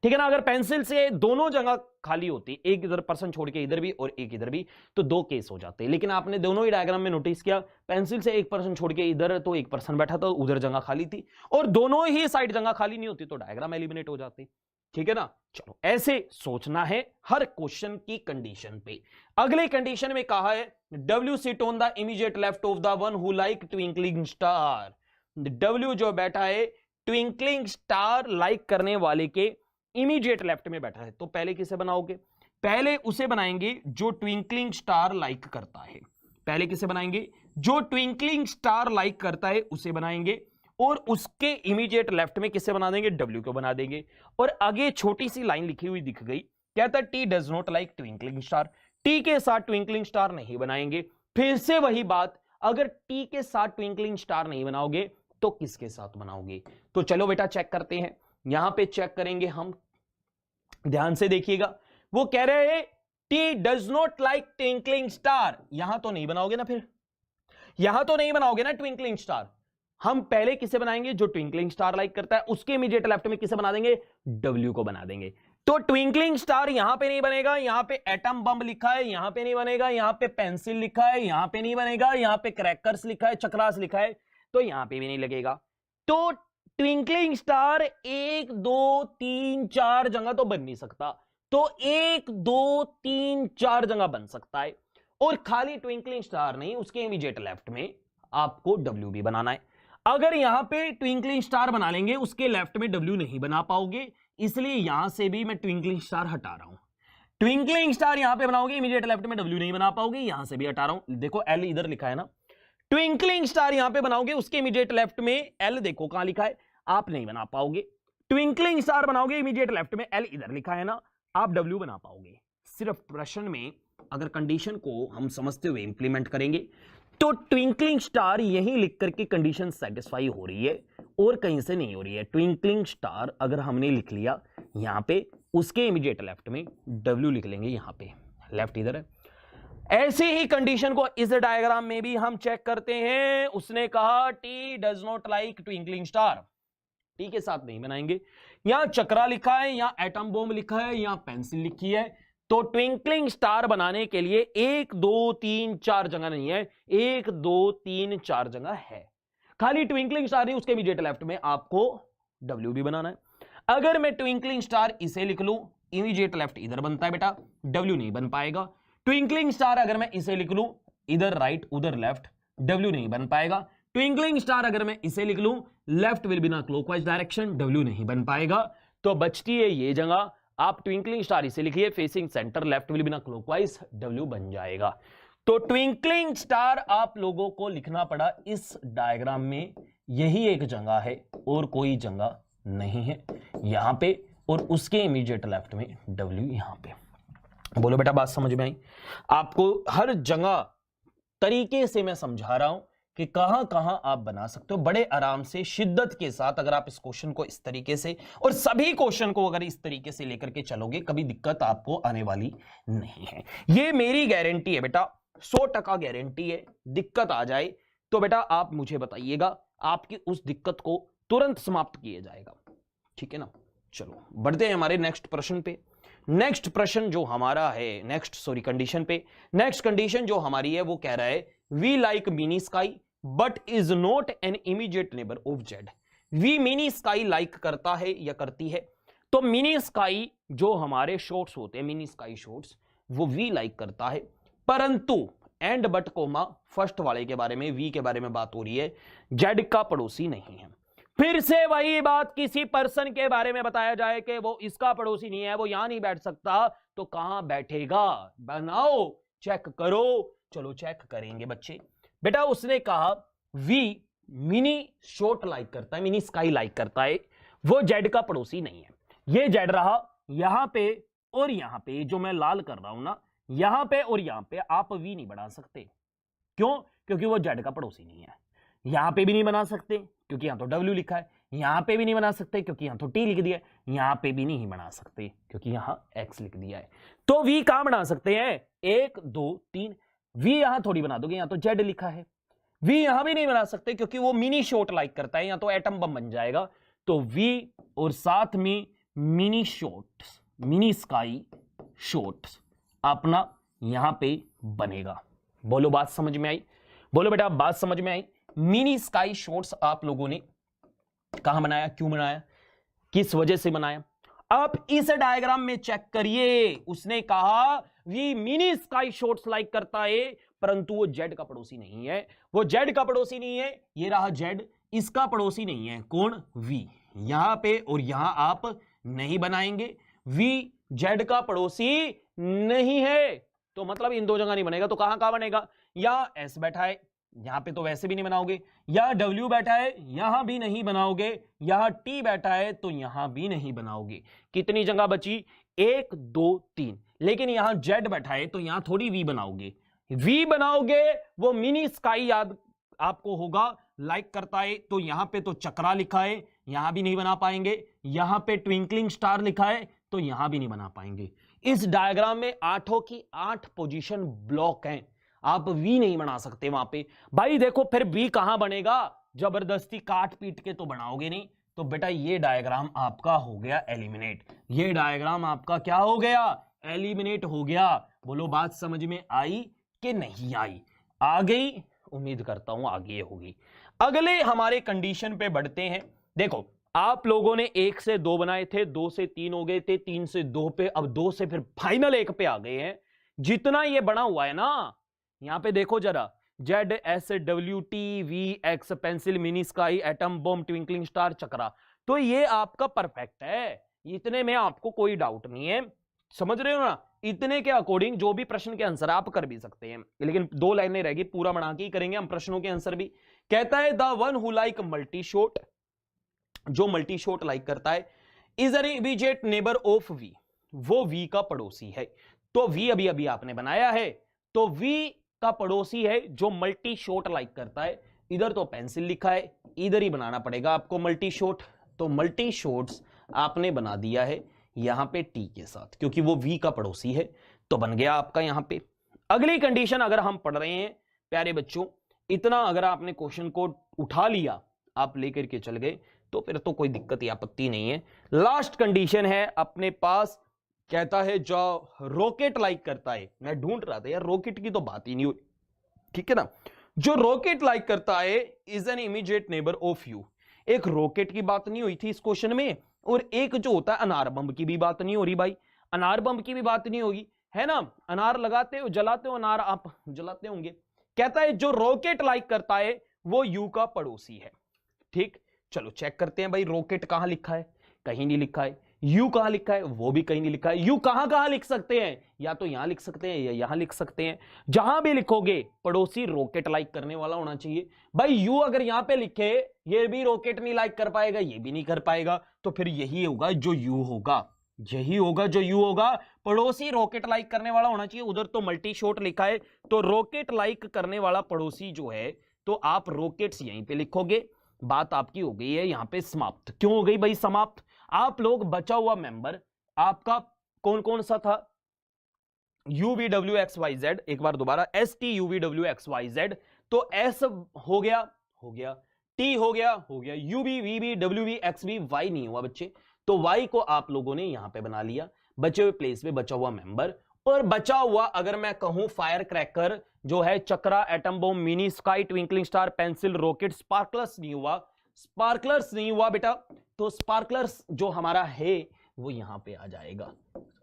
S1: ठीक है ना। अगर पेंसिल से दोनों जगह खाली होती, एक इधर पर्सन छोड़ के इधर भी और एक इधर भी, तो 2 केस हो जाते। लेकिन आपने दोनों ही डायग्राम में नोटिस किया, पेंसिल से 1% छोड़ के इधर तो 1% बैठा था, उधर जगह खाली थी, और दोनों ही साइड जगह खाली नहीं होती तो डायग्राम एलिमिनेट हो जाते, ठीक है ना। चलो ऐसे सोचना है हर क्वेश्चन की कंडीशन पे। अगले कंडीशन में कहा है W seat on the immediate left of the one who like twinkling star. W जो बैठा है ट्विंकलिंग स्टार लाइक करने वाले के इमीडिएट लेफ्ट में बैठा है, तो पहले किसे बनाओगे, पहले उसे बनाएंगे जो ट्विंकलिंग स्टार लाइक करता है। पहले किसे बनाएंगे, जो ट्विंकलिंग स्टार लाइक करता है उसे बनाएंगे, और उसके इमीडिएट लेफ्ट में किसे बना देंगे, W को बना देंगे। और आगे छोटी सी लाइन लिखी हुई दिख गई, कहता है T does not like twinkling star, T के साथ ट्विंकलिंग स्टार नहीं बनाएंगे। फिर से वही बात, अगर टी के साथ ट्विंकलिंग स्टार नहीं बनाओगे तो किसके साथ बनाओगे। तो चलो बेटा चेक करते हैं, यहां पे चेक करेंगे हम, ध्यान से देखिएगा। वो कह रहे हैं T does not like twinkling star, यहां तो नहीं बनाओगे ना, फिर यहां तो नहीं बनाओगे ना ट्विंकलिंग स्टार। हम पहले किसे बनाएंगे, जो ट्विंकलिंग स्टार लाइक करता है, उसके इमीडिएट लेफ्ट में किसे बना देंगे, W को बना देंगे। तो ट्विंकलिंग स्टार यहां पे नहीं बनेगा, यहां पे एटम बम लिखा है, यहां पे नहीं बनेगा, यहां पे पेंसिल लिखा है, यहां पे नहीं बनेगा, यहां पे क्रैकर्स लिखा है, चक्रास लिखा है, तो यहां पे भी नहीं लगेगा। तो ट्विंकलिंग स्टार 1 2 3 4 जगह तो बन नहीं सकता, तो 1 2 3 4 जगह बन सकता है। और खाली ट्विंकलिंग स्टार नहीं, उसके इमीडिएट लेफ्ट में आपको W भी बनाना है। अगर यहां पे ट्विंकलिंग स्टार बना लेंगे, उसके लेफ्ट में W नहीं बना पाओगे, इसलिए यहां से भी मैं ट्विंकलिंग स्टार हटा रहा हूं। ट्विंकलिंग स्टार यहां पे बनाओगे, इमीडिएट लेफ्ट में W नहीं बना पाओगे, यहां से भी हटा रहा हूं। देखो L इधर लिखा है ना, ट्विंकलिंग स्टार यहां पे बनाओगे, उसके इमीडिएट लेफ्ट में L देखो कहां लिखा है, आप नहीं बना पाओगे। ट्विंकलिंग स्टार बनाओगे, इमीडिएट लेफ्ट में L इधर लिखा है ना, आप W बना पाओगे। सिर्फ प्रश्न में अगर कंडीशन को हम समझते हुए इंप्लीमेंट करेंगे तो ट्विंकलिंग स्टार यहीं लिख करके कंडीशन सेटिस्फाई हो रही है और कहीं से नहीं हो रही है। ट्विंकलिंग स्टार अगर हमने लिख लिया यहां पे, उसके इमीडिएट लेफ्ट में W लिख लेंगे, यहां पे लेफ्ट इधर है। ऐसे ही कंडीशन को इस डायग्राम में भी हम चेक करते हैं। उसने कहा T does not like twinkling star, T के साथ नहीं बनाएंगे। यहां चक्रा लिखा है, यहां एटम बॉम्ब लिखा है, यहां पेंसिल लिखी है, तो ट्विंकलिंग स्टार बनाने के लिए 1 2 3 4 जगह नहीं है, 1 2 3 4 जगह है। खाली ट्विंकलिंग स्टार नहीं, उसके इमीडिएट लेफ्ट में आपको W भी बनाना है। अगर मैं ट्विंकलिंग स्टार इसे लिख लूं, इमीडिएट लेफ्ट इधर बनता है बेटा, W नहीं बन पाएगा। ट्विंकलिंग स्टार अगर मैं इसे लिख लूं, इधर राइट उधर लेफ्ट, W नहीं बन पाएगा। ट्विंकलिंग स्टार अगर मैं इसे लिख लूं, left will be in clockwise direction, W नहीं बन पाएगा। तो बचती है ये जगह, आप ट्विंकलिंग स्टार इसे लिखिए facing centre, left will be in clockwise, W बन जाएगा। तो ट्विंकलिंग स्टार आप लोगों को लिखना पड़ा इस डायग्राम में, यही एक जगह है और कोई जगह नहीं है यहां पे, और उसके इमीडिएट लेफ्ट में W यहां पे। बोलो बेटा बात समझ में आई? आपको हर जगह तरीके से मैं समझा रहा हूं कि कहां कहां आप बना सकते हो बड़े आराम से, शिद्दत के साथ। अगर आप इस क्वेश्चन को इस तरीके से और सभी क्वेश्चन को अगर इस तरीके से लेकर के चलोगे, कभी दिक्कत आपको आने वाली नहीं है। ये मेरी गारंटी है बेटा, 100% गारंटी है। दिक्कत आ जाए तो बेटा आप मुझे बताइएगा, आपकी उस दिक्कत को तुरंत समाप्त किया जाएगा, ठीक है ना। चलो बढ़ते हैं हमारे नेक्स्ट प्रश्न पे। नेक्स्ट प्रश्न जो हमारा है, कंडीशन पे, नेक्स्ट कंडीशन जो हमारी है वो कह रहा है V like mini sky but is not an immediate neighbour of Z. V mini sky like करता है या करती है, तो मिनी स्काई जो हमारे शॉट्स होते हैं, मिनी स्काई शॉट्स, वो वी लाइक करता है, परंतु एंड बट कोमा फर्स्ट वाले के बारे में, वी के बारे में बात हो रही है, जेड का पड़ोसी नहीं है। फिर से वही बात, किसी पर्सन के बारे में बताया जाए कि वो इसका पड़ोसी नहीं है, वो यहां नहीं बैठ सकता, तो कहां बैठेगा? बनाओ, चेक करो। चलो चेक करेंगे बच्चे। बेटा उसने कहा वी मिनी शॉट लाइक करता है, मिनी स्काई लाइक करता है, वो जेड का पड़ोसी नहीं है। ये जेड रहा यहां पे और यहां पे, जो मैं लाल कर रहा हूं ना, यहां पे और यहां पे आप वी नहीं बना सकते। क्यों? क्योंकि वो जेड का पड़ोसी नहीं है। यहां पे भी नहीं बना सकते क्योंकि यहां तो डब्ल्यू लिखा है, यहां पे भी नहीं बना सकते क्योंकि यहां तो टी लिख दिया है, यहां पे भी नहीं बना सकते क्योंकि यहां एक्स लिख दिया है। तो वी कहां बना सकते हैं? 1 2 3, वी यहां थोड़ी बना दोगे, यहां तो जेड लिखा है। वी यहां भी नहीं बना सकते क्योंकि वो मिनी शॉट लाइक करता है, यहां तो एटम बम बन जाएगा। तो वी और साथ में mini shots, mini sky shots अपना यहां पे बनेगा। बोलो बात समझ में आई? बोलो बेटा बात समझ में आई? मिनी स्काई शॉट्स आप लोगों ने कहां बनाया, क्यों बनाया, किस वजह से बनाया? आप इस डायग्राम में चेक करिए। उसने कहा V mini sky shots like करता है, परंतु वो जेड का पड़ोसी नहीं है। वो जेड का पड़ोसी नहीं है, ये रहा जेड, इसका पड़ोसी नहीं है। कौन? वी। यहां पे और यहां आप नहीं बनाएंगे, वी जेड का पड़ोसी नहीं है, तो मतलब इन दो जगह नहीं बनेगा। तो कहां कहां बनेगा? या एस बैठा है, यहां पे तो वैसे भी नहीं बनाओगे, या डब्ल्यू बैठा है, यहां भी नहीं बनाओगे, यहां टी बैठा है तो यहां भी नहीं बनाओगे। कितनी जगह बची? 1 2 3। लेकिन यहां जेड बैठा है तो यहां थोड़ी वी बनाओगे। वी बनाओगे वो मिनी स्काई याद आपको होगा लाइक करता है, तो यहां पे तो चक्रा लिखा है, यहां भी नहीं बना पाएंगे। यहां पे ट्विंकलिंग स्टार लिखा है तो यहां भी नहीं बना पाएंगे। इस डायग्राम में 8 की 8 पोजीशन ब्लॉक हैं, आप वी नहीं बना सकते वहां पे। भाई देखो फिर वी कहां बनेगा? जबरदस्ती काट पीट के तो बनाओगे नहीं। तो बेटा ये डायग्राम आपका हो गया एलिमिनेट। ये डायग्राम आपका क्या हो गया? एलिमिनेट हो गया। बोलो बात समझ में आई कि नहीं आई? आ गई? उम्मीद करता हूं आगे होगी। अगले हमारे कंडीशन पे बढ़ते हैं। देखो आप लोगों ने 1 से 2 बनाए थे, 2 से 3 हो गए थे, 3 से 2 पे, अब 2 से फिर फाइनल 1 पे आ गए हैं। जितना ये बना हुआ है ना, यहां पे देखो जरा, Z S W T V X, pencil, mini sky, atom bomb, twinkling star, chakra, तो ये आपका परफेक्ट है। इतने में आपको कोई डाउट नहीं है, समझ रहे हो ना? इतने के अकॉर्डिंग जो भी प्रश्न के आंसर आप कर भी सकते हैं, लेकिन 2 लाइनें रहेगी, पूरा बना के ही करेंगे हम प्रश्नों के आंसर भी। कहता है the one who like multi shot, जो मल्टी शॉट लाइक करता है, is an immediate neighbour of V, वो वी का पड़ोसी है। तो वी अभी अभी आपने बनाया है, तो वी का पड़ोसी है जो मल्टी शॉट लाइक करता है। इधर तो पेंसिल लिखा है, इधर ही बनाना पड़ेगा आपको मल्टी शॉट। तो मल्टी शॉट्स आपने बना दिया है यहां पे टी के साथ, क्योंकि वो वी का पड़ोसी है, तो बन गया आपका यहां पे। अगली कंडीशन अगर हम पढ़ रहे हैं प्यारे बच्चों, इतना अगर आपने क्वेश्चन को उठा लिया, आप लेकर के चल गए, तो फिर तो कोई दिक्कत या आपत्ति नहीं है। लास्ट कंडीशन है अपने पास, कहता है जो रॉकेट लाइक करता है, मैं ढूंढ रहा था यार, रॉकेट की तो बात ही नहीं हुई, ठीक है ना? जो रॉकेट लाइक करता है is an immediate neighbour of you. एक रॉकेट की बात नहीं हुई थी इस क्वेश्चन में, और एक जो होता है अनार बम की भी बात नहीं हो रही भाई, अनार बम की भी बात नहीं होगी, है ना? अनार लगाते हो, जलाते हो अनार, आप जलाते होंगे। कहता है जो रॉकेट लाइक करता है वो यू का पड़ोसी है। ठीक, चलो चेक करते हैं भाई, रॉकेट कहां लिखा है? कहीं नहीं लिखा है। यू कहां लिखा है? वो भी कहीं नहीं लिखा है। यू कहां कहां लिख सकते हैं? या तो यहां लिख सकते हैं या यहां लिख सकते हैं। जहां भी लिखोगे पड़ोसी रॉकेट लाइक करने वाला होना चाहिए। भाई यू अगर यहां पे लिखे, ये भी रॉकेट नहीं लाइक कर पाएगा, ये भी नहीं कर पाएगा, तो फिर यही होगा जो यू होगा, यही होगा जो यू होगा। पड़ोसी रॉकेट लाइक करने वाला होना चाहिए। उधर तो मल्टी शॉट लिखा है, तो रॉकेट लाइक करने वाला पड़ोसी जो है, तो आप रॉकेट्स यहीं पे लिखोगे। बात आपकी हो गई है यहां पे समाप्त। क्यों हो गई भाई समाप्त? आप लोग बचा हुआ मेंबर आपका कौन कौन सा था? UVWXYZ, एक बार दोबारा, STUVWXYZ, तो S हो गया, हो गया, T हो गया, हो गया, UV VB WV XV, Y नहीं हुआ बच्चे, तो Y को आप लोगों ने यहां पे बना लिया बचे हुए प्लेस पे, बचा हुआ मेंबर। और बचा हुआ अगर मैं कहूं फायर क्रैकर जो है, chakra, atom bomb, mini sky, twinkling star, pencil, rocket, sparklers नहीं हुआ, स्पार्कलर्स नहीं हुआ बेटा, तो स्पार्कलर्स जो हमारा है वो यहां पे आ जाएगा।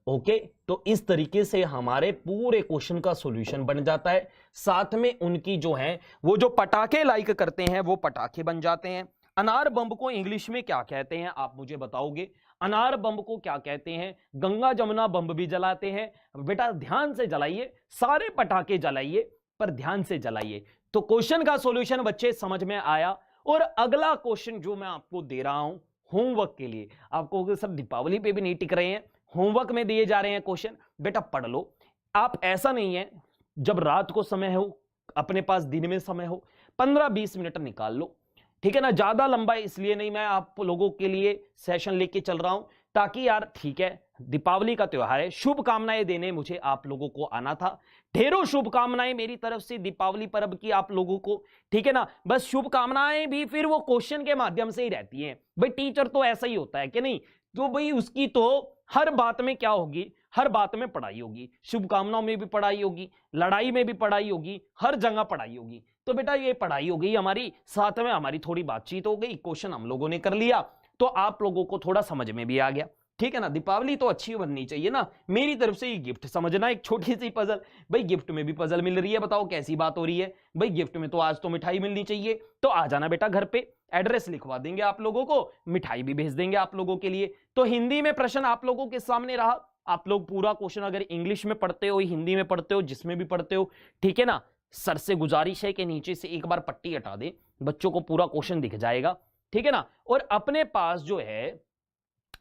S1: ओके, तो इस तरीके से हमारे पूरे क्वेश्चन का सॉल्यूशन बन जाता है। साथ में उनकी जो है वो जो पटाखे लाइक करते हैं वो पटाखे बन जाते हैं। अनार बम को इंग्लिश में क्या कहते हैं आप मुझे बताओगे? अनार बम को क्या कहते हैं? गंगा जमुना बम भी जलाते हैं। बेटा ध्यान से जलाइए, सारे पटाखे जलाइए पर ध्यान से जलाइए। तो क्वेश्चन का सॉल्यूशन बच्चे समझ में आया। और अगला क्वेश्चन जो मैं आपको दे रहा हूं होमवर्क के लिए, आपको सब दीपावली पे भी नहीं टिक रहे हैं, होमवर्क में दिए जा रहे हैं क्वेश्चन, बेटा पढ़ लो। आप ऐसा नहीं है जब रात को समय हो, अपने पास दिन में समय हो, 15-20 मिनट निकाल लो, ठीक है ना। ज्यादा लंबा इसलिए नहीं मैं आप लोगों के लिए सेशन लेके चल रहा हूं ताकि यार ठीक है दीपावली का त्योहार है, शुभकामनाएं देने मुझे आप लोगों को आना था। ढेरों शुभकामनाएं मेरी तरफ से दीपावली पर्व की आप लोगों को, ठीक है ना। बस शुभकामनाएं भी फिर वो क्वेश्चन के माध्यम से ही रहती हैं भाई, टीचर तो ऐसा ही होता है कि नहीं, तो भाई उसकी तो हर बात में क्या होगी, हर बात में पढ़ाई होगी, शुभकामनाओं में भी पढ़ाई होगी, लड़ाई में भी पढ़ाई होगी, हर जगह पढ़ाई होगी। तो बेटा ये पढ़ाई हो गई हमारी, साथ में हमारी थोड़ी बातचीत हो गई, क्वेश्चन हम लोगों ने कर लिया, तो आप लोगों को थोड़ा समझ में भी आ गया, ठीक है ना। दीपावली तो अच्छी बननी चाहिए ना, मेरी तरफ से ये गिफ्ट समझना, एक छोटी सी पजल। भाई गिफ्ट में भी पजल मिल रही है, बताओ कैसी बात हो रही है। भाई गिफ्ट में तो आज तो मिठाई मिलनी चाहिए, तो आ जाना बेटा घर पे, एड्रेस लिखवा देंगे आप लोगों को, मिठाई भी भेज देंगे आप लोगों के लिए। तो हिंदी में प्रश्न आप लोगों के सामने रहा, आप लोग पूरा क्वेश्चन अगर इंग्लिश में पढ़ते हो, हिंदी में पढ़ते हो, जिसमें भी पढ़ते हो, ठीक है ना, सर से गुजारिश है कि नीचे से एक बार पट्टी हटा दे, बच्चों को पूरा क्वेश्चन दिख जाएगा, ठीक है ना। और अपने पास जो है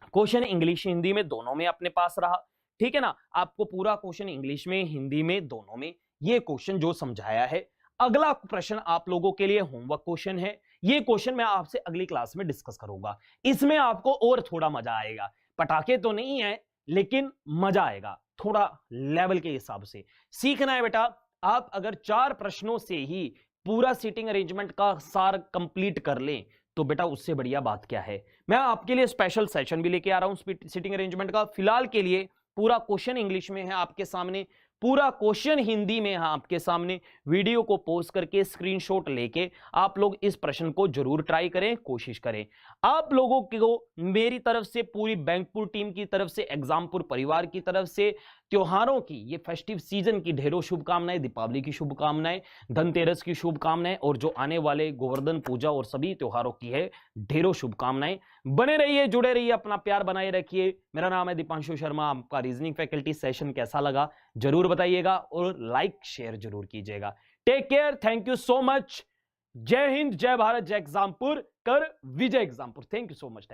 S1: क्वेश्चन इंग्लिश हिंदी में दोनों में अपने पास रहा, ठीक है ना। आपको पूरा क्वेश्चन इंग्लिश में हिंदी में दोनों में ये क्वेश्चन जो समझाया है। अगला प्रश्न आप लोगों के लिए होमवर्क क्वेश्चन है, ये क्वेश्चन मैं आपसे अगली क्लास में डिस्कस करूंगा, इसमें आपको और थोड़ा मजा आएगा। पटाखे तो नहीं है लेकिन मजा आएगा, थोड़ा लेवल के हिसाब से सीखना है बेटा। आप अगर 4 प्रश्नों से ही पूरा सीटिंग अरेंजमेंट का सार कंप्लीट कर लें तो बेटा उससे बढ़िया बात क्या है। मैं आपके लिए स्पेशल सेशन भी लेके आ रहा हूं सीटिंग अरेंजमेंट का। फिलहाल के लिए पूरा क्वेश्चन इंग्लिश में है आपके सामने, पूरा क्वेश्चन हिंदी में है आपके सामने। वीडियो को पॉज करके स्क्रीनशॉट लेके आप लोग इस प्रश्न को जरूर ट्राई करें, कोशिश करें। आप लोगों को मेरी तरफ से, पूरी बैंकपुर टीम की तरफ से, एग्जामपुर परिवार की तरफ से त्योहारों की, ये फेस्टिव सीजन की ढेरों शुभकामनाएं, दीपावली की शुभकामनाएं, धनतेरस की शुभकामनाएं, और जो आने वाले गोवर्धन पूजा और सभी त्योहारों की है ढेरों शुभकामनाएं। बने रहिए, जुड़े रहिए, अपना प्यार बनाए रखिए। मेरा नाम है दीपांशु शर्मा। आपका रीजनिंग फैकल्टी सेशन कैसा लगा जरूर बताइएगा और लाइक शेयर जरूर कीजिएगा। Take care, thank you so much. जय हिंद, जय भारत, जय एग्जामपुर, कर विजय Exampur. Thank you so much.